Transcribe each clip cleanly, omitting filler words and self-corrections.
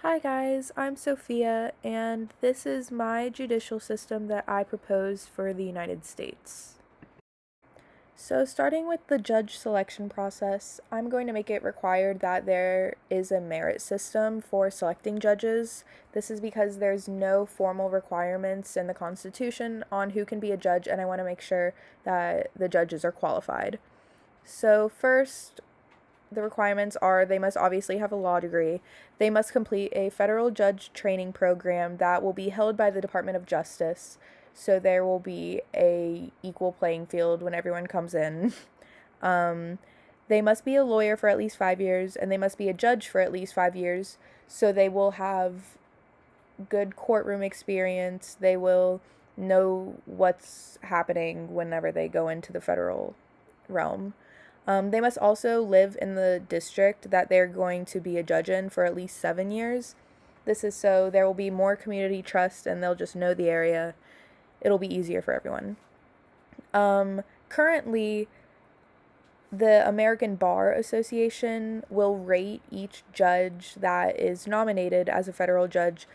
Hi guys, I'm Sophia, and this is my judicial system that I propose for the United States. So, starting with the judge selection process, I'm going to make it required that there is a merit system for selecting judges. This is because there's no formal requirements in the Constitution on who can be a judge, and I want to make sure that the judges are qualified. So, first, the requirements are they must obviously have a law degree. They must complete a federal judge training program that will be held by the Department of Justice. So there will be a equal playing field when everyone comes in. um, they must be a lawyer for at least 5 years, and they must be a judge for at least 5 years. So they will have good courtroom experience. They will know what's happening whenever they go into the federal realm. They must also live in the district that they're going to be a judge in for at least 7 years. This is so there will be more community trust and they'll just know the area. It'll be easier for everyone. Currently, the American Bar Association will rate each judge that is nominated as a federal judge,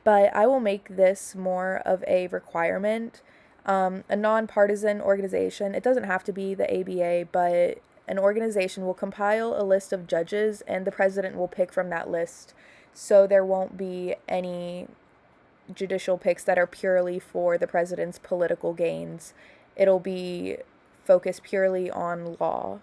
but I will make this more of a requirement. A nonpartisan organization, it doesn't have to be the ABA, but an organization will compile a list of judges and the president will pick from that list. So there won't be any judicial picks that are purely for the president's political gains. It'll be focused purely on law.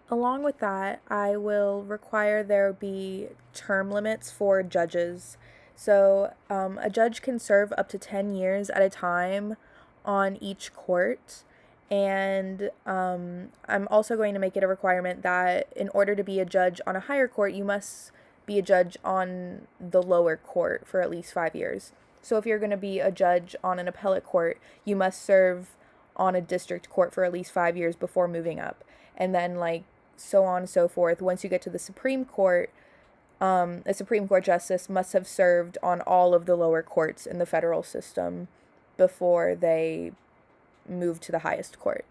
Along with that, I will require there be term limits for judges. So, a judge can serve up to 10 years at a time on each court. And I'm also going to make it a requirement that in order to be a judge on a higher court, you must be a judge on the lower court for at least 5 years. So, if you're going to be a judge on an appellate court, you must serve on a district court for at least 5 years before moving up. And then, like, so on and so forth. Once you get to the Supreme Court, a Supreme Court justice must have served on all of the lower courts in the federal system before they move to the highest court.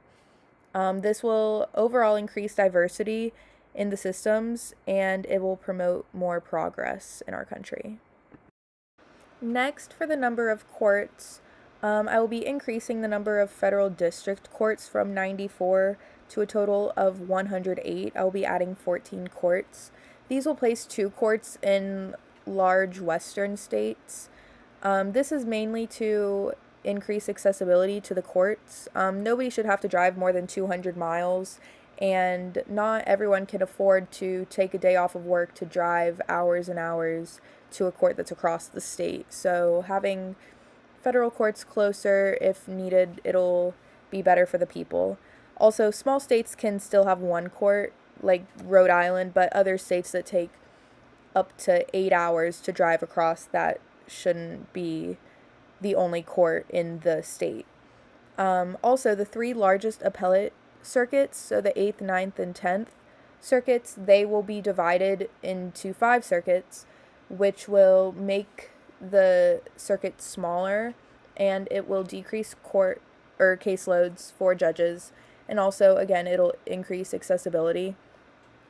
This will overall increase diversity in the systems and it will promote more progress in our country. Next, for the number of courts, I will be increasing the number of federal district courts from 94 to a total of 108. I will be adding 14 courts. These will place two courts in large western states. This is mainly to increase accessibility to the courts. Nobody should have to drive more than 200 miles, and not everyone can afford to take a day off of work to drive hours and hours to a court that's across the state. So having federal courts closer, if needed, it'll be better for the people. Also, small states can still have one court, like Rhode Island, but other states that take up to 8 hours to drive across, that shouldn't be the only court in the state. Also, the three largest appellate circuits, so the 8th, ninth, and 10th circuits, they will be divided into 5 circuits, which will make the circuit smaller and it will decrease court or caseloads for judges. And also, again, it'll increase accessibility.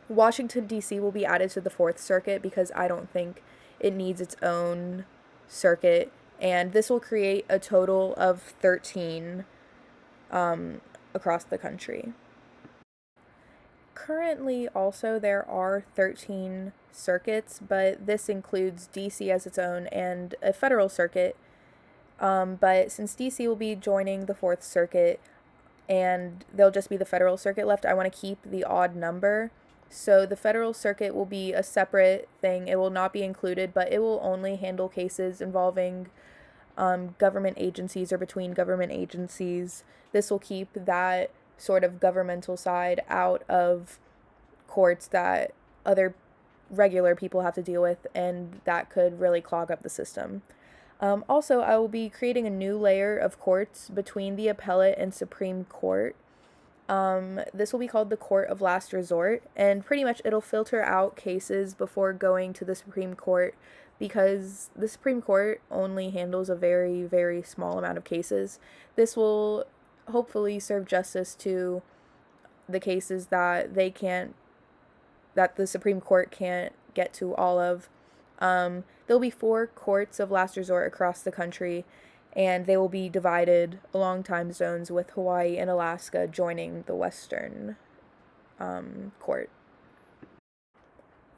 Washington, D.C. will be added to the 4th Circuit because I don't think it needs its own circuit. And this will create a total of 13 across the country. Currently, also, there are 13 circuits, but this includes DC as its own and a federal circuit. But since DC will be joining the 4th Circuit and there'll just be the federal circuit left, I want to keep the odd number. So the federal circuit will be a separate thing. It will not be included, but it will only handle cases involving government agencies or between government agencies. This will keep that sort of governmental side out of courts that other regular people have to deal with, and that could really clog up the system. Also, I will be creating a new layer of courts between the appellate and Supreme Court. This will be called the Court of Last Resort, and pretty much it'll filter out cases before going to the Supreme Court because the Supreme Court only handles a very, very small amount of cases. This will hopefully serve justice to the cases that the Supreme Court can't get to all of. There'll be 4 courts of last resort across the country, and they will be divided along time zones, with Hawaii and Alaska joining the Western court.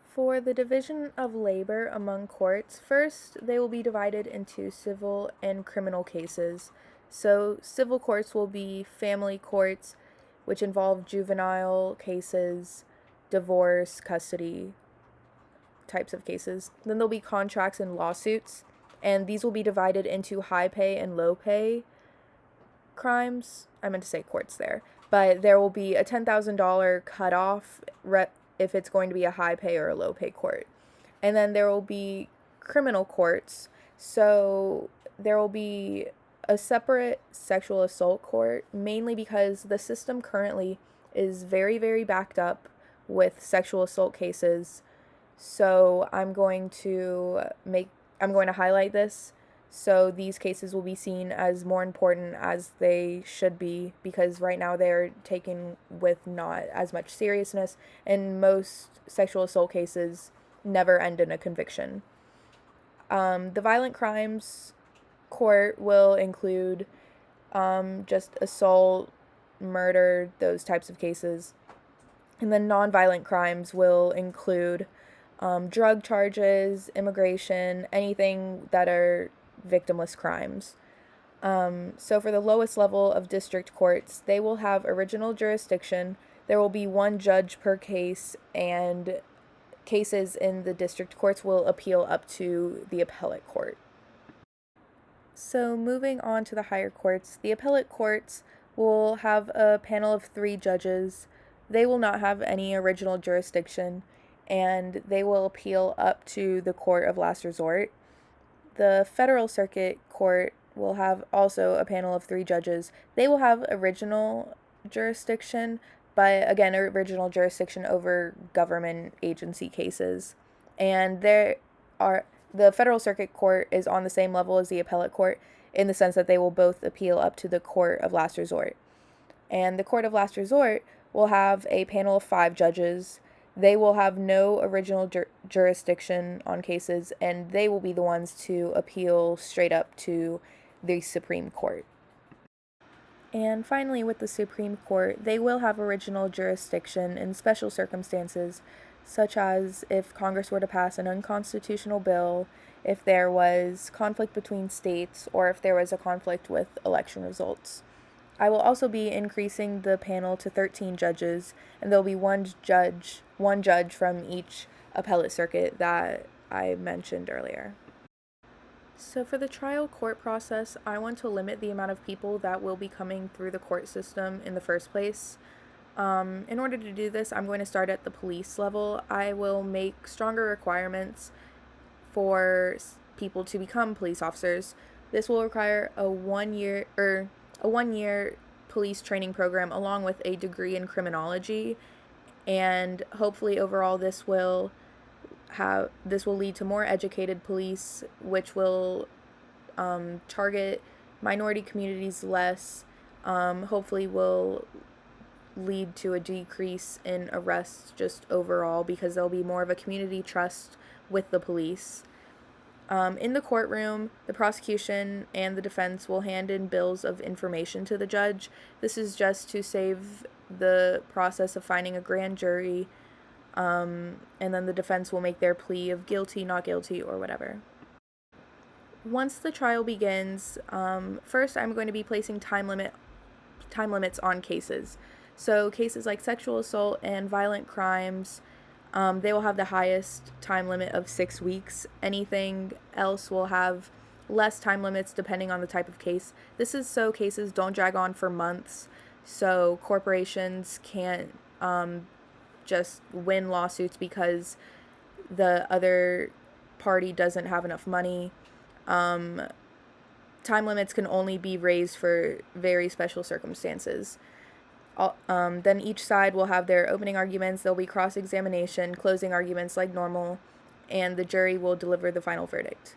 For the division of labor among courts, first they will be divided into civil and criminal cases. So, civil courts will be family courts, which involve juvenile cases, divorce, custody types of cases. Then there'll be contracts and lawsuits, and these will be divided into high pay and low pay crimes. I meant to say courts there. But there will be a $10,000 cutoff if it's going to be a high pay or a low pay court. And then there will be criminal courts. So there will be a separate sexual assault court, mainly because the system currently is very, very backed up with sexual assault cases. So I'm going to highlight this, so these cases will be seen as more important as they should be, because right now they're taken with not as much seriousness, and most sexual assault cases never end in a conviction. The violent crimes court will include just assault, murder, those types of cases. And then nonviolent crimes will include drug charges, immigration, anything that are victimless crimes. So for the lowest level of district courts, they will have original jurisdiction. There will be 1 judge per case, and cases in the district courts will appeal up to the appellate court. So moving on to the higher courts, the appellate courts will have a panel of 3 judges. They will not have any original jurisdiction, and they will appeal up to the court of last resort. The Federal Circuit Court will have also a panel of 3 judges. They will have original jurisdiction, but again, original jurisdiction over government agency cases. And the Federal Circuit Court is on the same level as the appellate court, in the sense that they will both appeal up to the court of last resort. And the court of last resort will have a panel of 5 judges. They will have no original jurisdiction on cases, and they will be the ones to appeal straight up to the Supreme Court. And finally, with the Supreme Court, they will have original jurisdiction in special circumstances, such as if Congress were to pass an unconstitutional bill, if there was conflict between states, or if there was a conflict with election results. I will also be increasing the panel to 13 judges, and there'll be one judge from each appellate circuit that I mentioned earlier. So for the trial court process, I want to limit the amount of people that will be coming through the court system in the first place. In order to do this, I'm going to start at the police level. I will make stronger requirements for people to become police officers. This will require a one-year police training program, along with a degree in criminology, and hopefully overall this will lead to more educated police, which will target minority communities less. Hopefully will lead to a decrease in arrests just overall, because there'll be more of a community trust with the police. In the courtroom, the prosecution and the defense will hand in bills of information to the judge. This is just to save the process of finding a grand jury, and then the defense will make their plea of guilty, not guilty, or whatever. Once the trial begins, first I'm going to be placing time limits on cases. So cases like sexual assault and violent crimes, they will have the highest time limit of 6 weeks. Anything else will have less time limits depending on the type of case. This is so cases don't drag on for months, so corporations can't just win lawsuits because the other party doesn't have enough money. Time limits can only be raised for very special circumstances. Then each side will have their opening arguments, there'll be cross-examination, closing arguments like normal, and the jury will deliver the final verdict.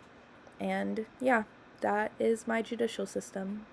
And yeah, that is my judicial system.